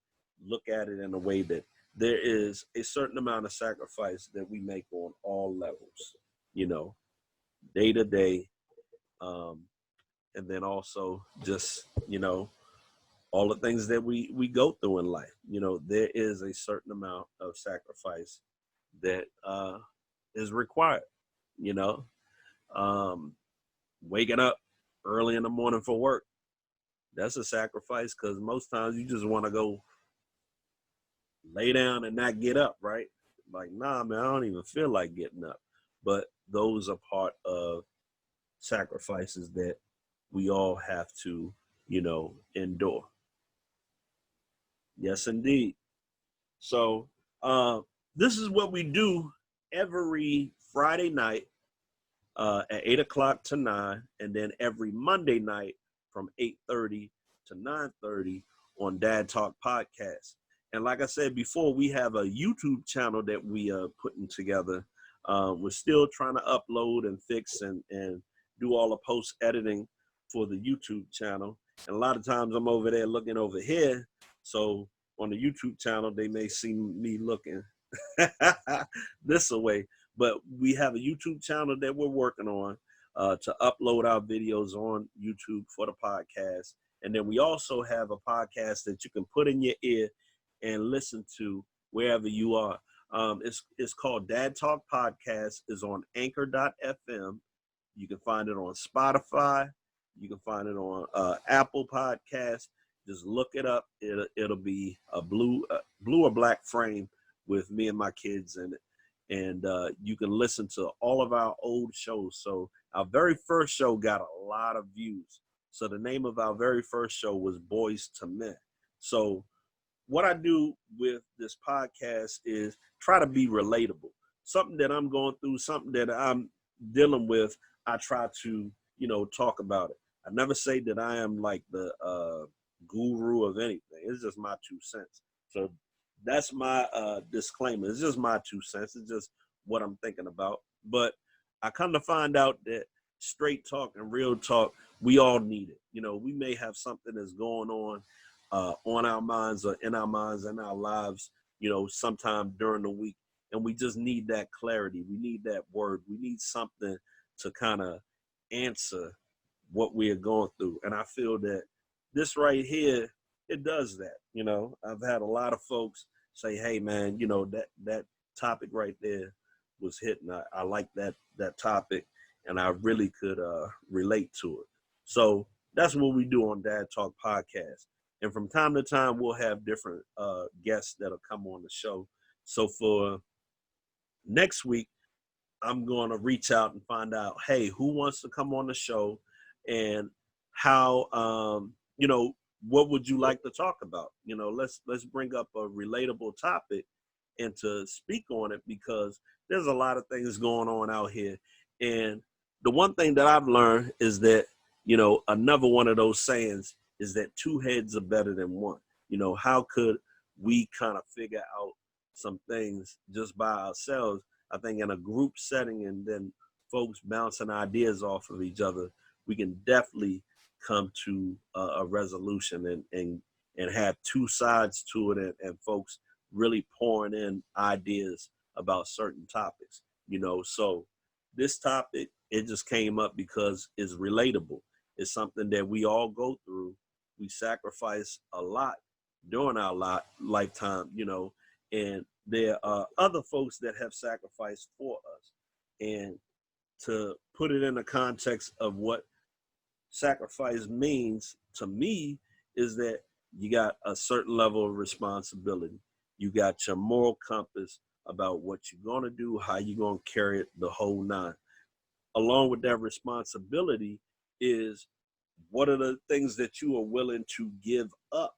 look at it in a way that there is a certain amount of sacrifice that we make on all levels, day to day. And then also just, all the things that we go through in life, there is a certain amount of sacrifice that is required, you know, waking up early in the morning for work. That's a sacrifice because most times you just want to go lay down and not get up, right? Like, nah, man, I don't even feel like getting up. But those are part of sacrifices that we all have to, endure. Yes, indeed. So this is what we do every Friday night at 8 o'clock to 9, and then every Monday night from 8:30 to 9:30 on Dad Talk Podcast. And like I said before, we have a YouTube channel that we are putting together. We're still trying to upload and fix and do all the post editing for the YouTube channel. And a lot of times I'm over there looking over here. So on the YouTube channel, they may see me looking this away. But we have a YouTube channel that we're working on to upload our videos on YouTube for the podcast. And then we also have a podcast that you can put in your ear and listen to wherever you are. It's called Dad Talk Podcast. It's on anchor.fm. You can find it on Spotify. You can find it on Apple Podcasts. Just look it up. It'll be a blue or black frame with me and my kids in it. And you can listen to all of our old shows. So our very first show got a lot of views. So the name of our very first show was Boys to Men. So what I do with this podcast is try to be relatable. Something that I'm going through, something that I'm dealing with, I try to, talk about it. I never say that I am like the guru of anything. It's just my 2 cents. So that's my disclaimer. It's just my 2 cents. It's just what I'm thinking about. But I come to find out that straight talk and real talk, we all need it. We may have something that's going on our minds or in our minds and our lives, sometime during the week. And we just need that clarity. We need that word. We need something to kind of answer what we are going through. And I feel that this right here, it does that. I've had a lot of folks say, hey man, that topic right there was hitting. I like that topic and I really could relate to it. So that's what we do on Dad Talk Podcast. And from time to time, we'll have different guests that'll come on the show. So for next week, I'm going to reach out and find out, hey, who wants to come on the show and how, what would you like to talk about? Let's bring up a relatable topic and to speak on it because there's a lot of things going on out here. And the one thing that I've learned is that, another one of those sayings is that two heads are better than one. How could we kind of figure out some things just by ourselves? I think in a group setting and then folks bouncing ideas off of each other, we can definitely come to a resolution and have two sides to it and folks really pouring in ideas about certain topics. So this topic, it just came up because it's relatable. It's something that we all go through. We sacrifice a lot during our lifetime, and there are other folks that have sacrificed for us. And to put it in the context of what sacrifice means to me is that you got a certain level of responsibility. You got your moral compass about what you're going to do, how you're going to carry it, the whole nine. Along with that responsibility is what are the things that you are willing to give up?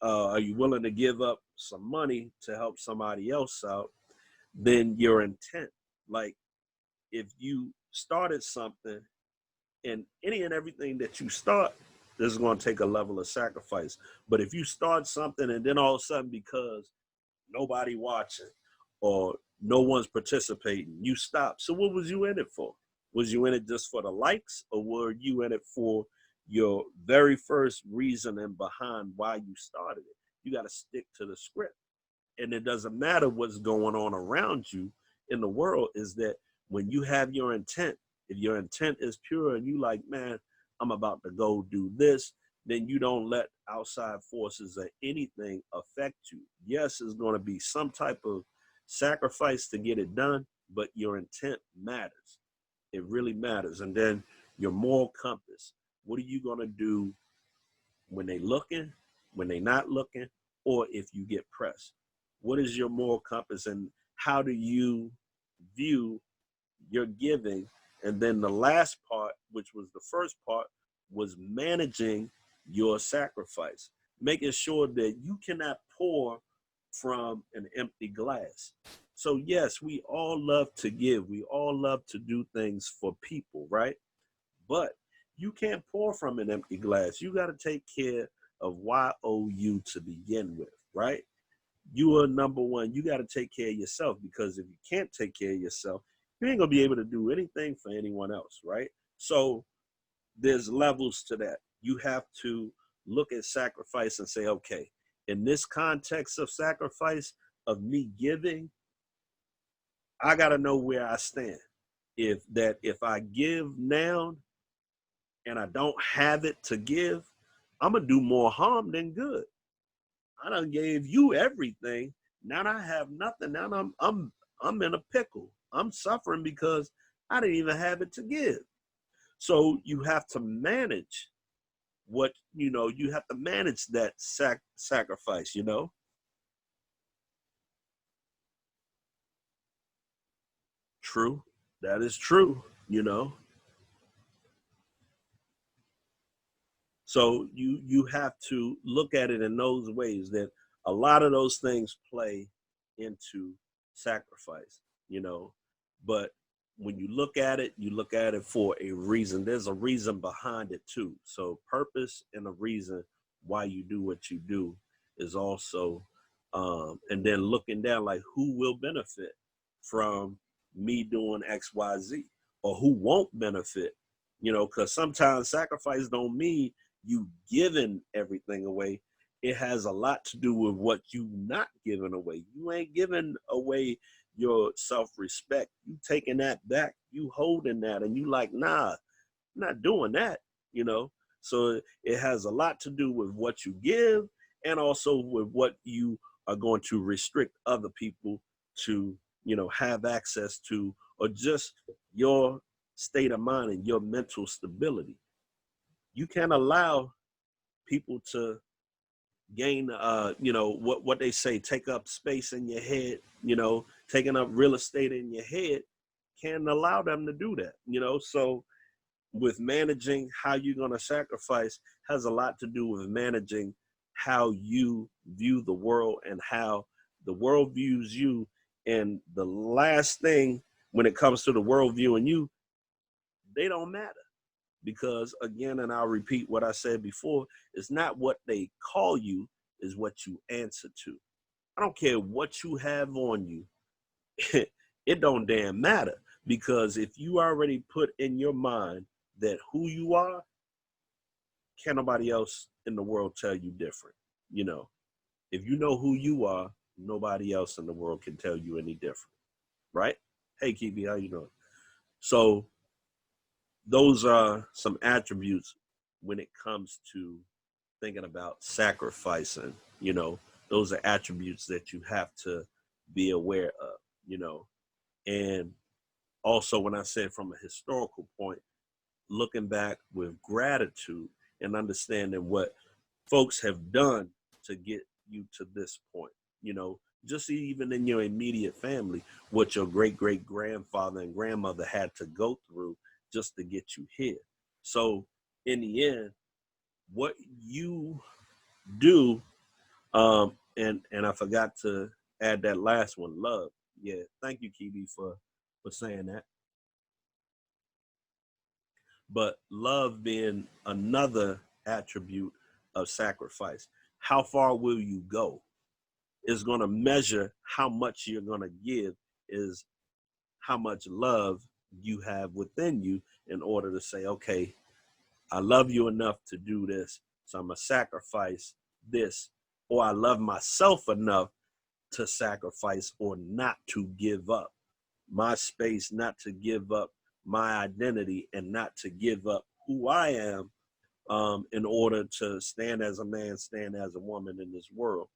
Are you willing to give up some money to help somebody else out? Then your intent. Like if you started something and any and everything that you start, this is going to take a level of sacrifice. But if you start something and then all of a sudden because nobody watching or no one's participating, you stop. So what was you in it for? Was you in it just for the likes or were you in it for your very first reason and behind why you started it? You got to stick to the script. And it doesn't matter what's going on around you in the world, is that when you have your intent, if your intent is pure and you like, man, I'm about to go do this, then you don't let outside forces or anything affect you. Yes, it's going to be some type of sacrifice to get it done, but your intent matters. It really matters. And then your moral compass. What are you going to do when they looking, when they not looking, or if you get pressed? What is your moral compass and how do you view your giving? And then the last part, which was the first part, was managing your sacrifice. making sure that you cannot pour from an empty glass. So, yes, we all love to give, we all love to do things for people, right? But you can't pour from an empty glass. You got to take care of YOU to begin with, right? You are number one. You got to take care of yourself, because if you can't take care of yourself, you ain't going to be able to do anything for anyone else, right? So there's levels to that. You have to look at sacrifice and say, okay, in this context of sacrifice, of me giving, I got to know where I stand. If I give now and I don't have it to give, I'm gonna do more harm than good. I done gave you everything. Now I have nothing. Now I'm in a pickle. I'm suffering because I didn't even have it to give. So you have to manage what you have to manage that sacrifice. True. That is true. So you have to look at it in those ways, that a lot of those things play into sacrifice, you know. But when you look at it for a reason. There's a reason behind it too. So purpose and a reason why you do what you do is also, and then looking down, like, who will benefit from me doing X, Y, Z, or who won't benefit, because sometimes sacrifice don't mean you giving everything away. It has a lot to do with what you not giving away. You ain't giving away your self-respect. You taking that back, you holding that, and you like, nah, I'm not doing that, you know. So it has a lot to do with what you give, and also with what you are going to restrict other people to, have access to, or just your state of mind and your mental stability. You can't allow people to gain, what they say, take up space in your head, taking up real estate in your head. Can't allow them to do that, so with managing how you're going to sacrifice has a lot to do with managing how you view the world and how the world views you. And the last thing, when it comes to the world viewing you, they don't matter. Because again, and I'll repeat what I said before, it's not what they call you, is what you answer to. I don't care what you have on you. It don't damn matter, because if you already put in your mind that who you are, can't nobody else in the world tell you different. You know, if you know who you are, nobody else in the world can tell you any different, right? Hey, Kibi, how you doing? So those are some attributes when it comes to thinking about sacrificing. You know, those are attributes that you have to be aware of, and also, when I said from a historical point, looking back with gratitude and understanding what folks have done to get you to this point. Just even in your immediate family, what your great great grandfather and grandmother had to go through just to get you here. So, in the end, what you do, and I forgot to add that last one, love. Yeah, thank you, Kibi, for saying that. But love being another attribute of sacrifice. How far will you go is going to measure how much you're going to give, is how much love you have within you, in order to say, okay, I love you enough to do this, so I'm going to sacrifice this. Or I love myself enough to sacrifice, or not to give up my space, not to give up my identity, and not to give up who I am, in order to stand as a man, stand as a woman in this world.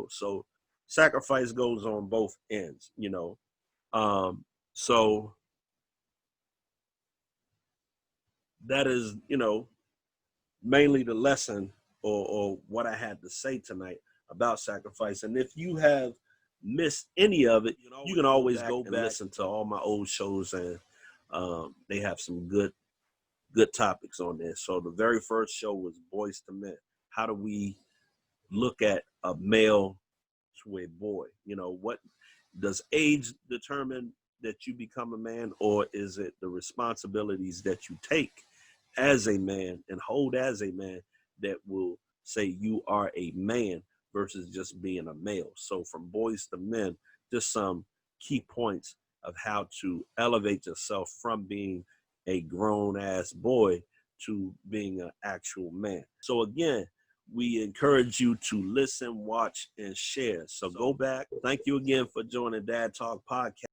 So sacrifice goes on both ends. So that is, mainly the lesson, or what I had to say tonight about sacrifice. And if you have missed any of it, you can always go back and listen to all my old shows, and they have some good topics on there. So the very first show was Boys to Men. How do we look at a male to a boy? What does age determine that you become a man, or is it the responsibilities that you take as a man and hold as a man that will say you are a man versus just being a male? So from boys to men, just some key points of how to elevate yourself from being a grown ass boy to being an actual man. So again, we encourage you to listen, watch, and share. So go back. Thank you again for joining Dad Talk Podcast.